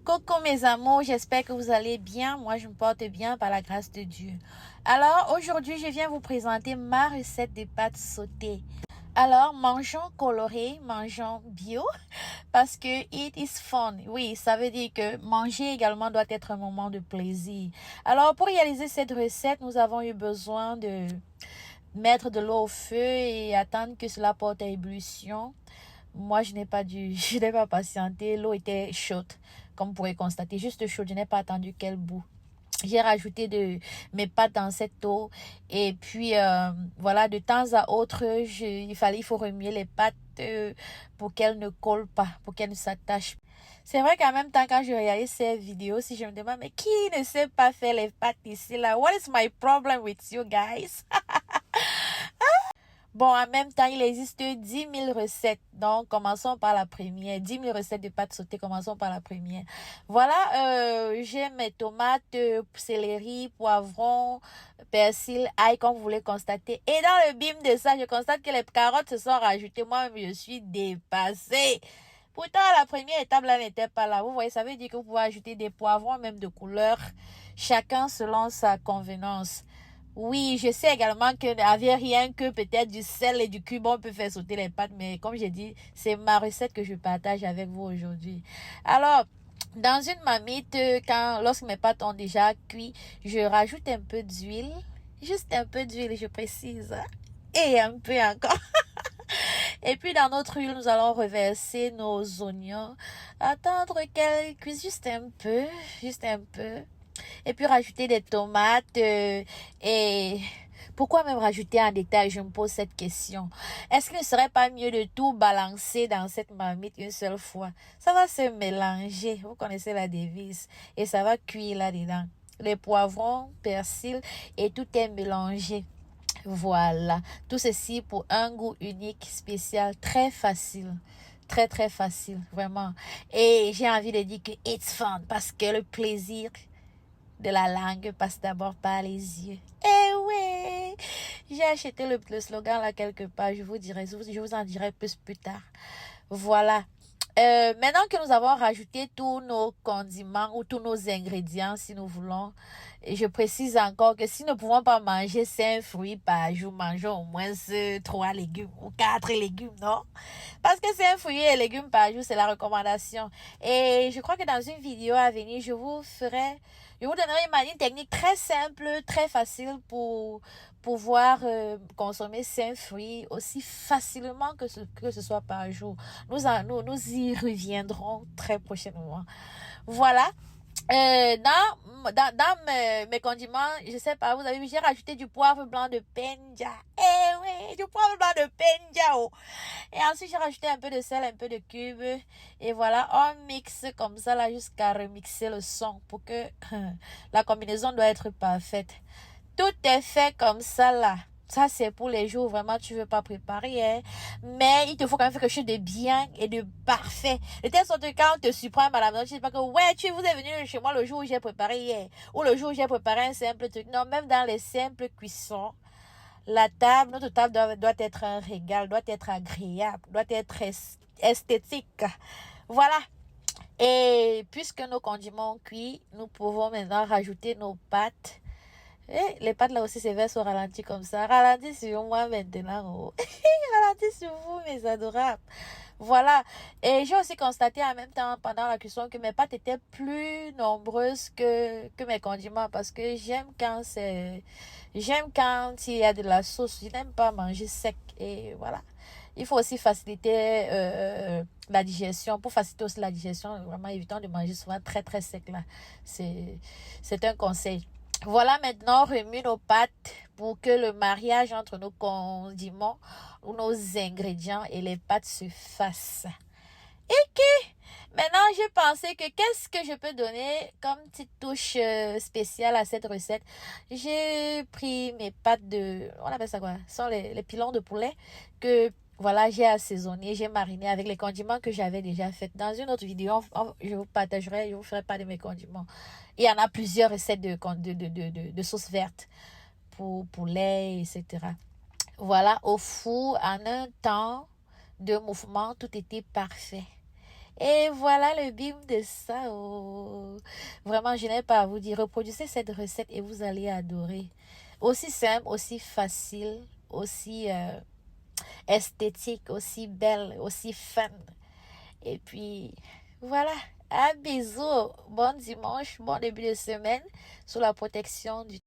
Coucou mes amours, j'espère que vous allez bien. Moi, je me porte bien par la grâce de Dieu. Alors, aujourd'hui, je viens vous présenter ma recette de pâtes sautées. Alors, mangeons coloré, mangeons bio, parce que it is fun. Oui, ça veut dire que manger également doit être un moment de plaisir. Alors, pour réaliser cette recette, nous avons eu besoin de mettre de l'eau au feu et attendre que cela porte à ébullition. Moi, je n'ai pas patienté. L'eau était chaude, comme vous pouvez constater, juste chaude. Je n'ai pas attendu qu'elle bout. J'ai rajouté mes pâtes dans cette eau et puis voilà, de temps à autre, il faut remuer les pâtes pour qu'elles ne collent pas, pour qu'elles ne s'attachent. C'est vrai qu'en même temps, quand je regardais ces vidéos, si je me demande, mais qui ne sait pas faire les pâtes ici là? What is my problem with you guys? Bon, en même temps, il existe 10 000 recettes. Donc, commençons par la première. 10 000 recettes de pâtes sautées, commençons par la première. Voilà, j'ai mes tomates, céleri, poivrons, persil, ail, comme vous voulez constater. Et dans le bim de ça, je constate que les carottes se sont rajoutées. Moi-même, je suis dépassée. Pourtant, la première étape, là, n'était pas là. Vous voyez, ça veut dire que vous pouvez ajouter des poivrons, même de couleur, chacun selon sa convenance. Oui, je sais également que avec rien que peut-être du sel et du cube, on peut faire sauter les pâtes. Mais comme j'ai dit, c'est ma recette que je partage avec vous aujourd'hui. Alors, dans une marmite, lorsque mes pâtes ont déjà cuit, je rajoute un peu d'huile. Juste un peu d'huile, je précise. Et un peu encore. Et puis dans notre huile, nous allons reverser nos oignons. Attendre qu'elles cuisent juste un peu. Juste un peu. Et puis rajouter des tomates et pourquoi même rajouter en détail? Je me pose cette question. Est-ce qu'il ne serait pas mieux de tout balancer dans cette marmite une seule fois? Ça va se mélanger. Vous connaissez la devise. Et ça va cuire là-dedans. Les poivrons, persil et tout est mélangé. Voilà. Tout ceci pour un goût unique, spécial, très facile. Très, très facile. Vraiment. Et j'ai envie de dire que it's fun parce que le plaisir de la langue passe d'abord par les yeux. Eh oui! J'ai acheté le slogan là quelque part. Je vous en dirai plus tard. Voilà. Maintenant que nous avons rajouté tous nos condiments ou tous nos ingrédients, si nous voulons, et je précise encore que si nous ne pouvons pas manger 5 fruits par jour, mangeons au moins 3 légumes ou 4 légumes, non? Parce que 5 fruits et légumes par jour, c'est la recommandation. Et je crois que dans une vidéo à venir, je vous donnerai une technique très simple, très facile pour pouvoir consommer 5 fruits aussi facilement que ce soit par jour. Nous y reviendrons très prochainement. Voilà. Dans mes condiments, je sais pas, vous avez vu, j'ai rajouté du poivre blanc de Penja. Eh oui, du poivre blanc de Penja. Oh. Et ensuite, j'ai rajouté un peu de sel, un peu de cube. Et voilà, on mixe comme ça là jusqu'à remixer le son pour que la combinaison doit être parfaite. Tout est fait comme ça là. Ça, c'est pour les jours où vraiment tu veux pas préparer, hein. Mais il te faut quand même faire quelque chose de bien et de parfait. De telle sorte que quand on te surprend à la maison, tu sais pas que, ouais, vous êtes venu chez moi le jour où j'ai préparé hier. Ou le jour où j'ai préparé un simple truc. Non, même dans les simples cuissons, notre table doit être un régal, doit être agréable, doit être esthétique. Voilà. Et puisque nos condiments ont cuit, nous pouvons maintenant rajouter nos pâtes. Et les pâtes là aussi, c'est vers au ralenti comme ça. Ralenti sur moi maintenant. Oh. Ralenti sur vous, mes adorables. Voilà. Et j'ai aussi constaté en même temps pendant la cuisson que mes pâtes étaient plus nombreuses que mes condiments parce que j'aime quand il y a de la sauce. Je n'aime pas manger sec. Et voilà. Il faut aussi faciliter la digestion. Pour faciliter aussi la digestion, vraiment évitons de manger souvent très très sec là. C'est un conseil. Voilà, maintenant, remue nos pâtes pour que le mariage entre nos condiments ou nos ingrédients et les pâtes se fasse. Et que maintenant, j'ai pensé que qu'est-ce que je peux donner comme petite touche spéciale à cette recette. J'ai pris mes pâtes on appelle ça quoi? Ce sont les pilons de poulet que voilà, j'ai assaisonné, j'ai mariné avec les condiments que j'avais déjà fait. Dans une autre vidéo, je vous partagerai, je vous ferai pas de mes condiments. Il y en a plusieurs recettes de sauce verte pour poulet, etc. Voilà, au four, en un temps de mouvement, tout était parfait. Et voilà le bim de ça. Oh. Vraiment, je n'ai pas à vous dire. Reproduisez cette recette et vous allez adorer. Aussi simple, aussi facile, aussi esthétique, aussi belle, aussi fun. Et puis, voilà. Un bisou. Bon dimanche, bon début de semaine sous la protection du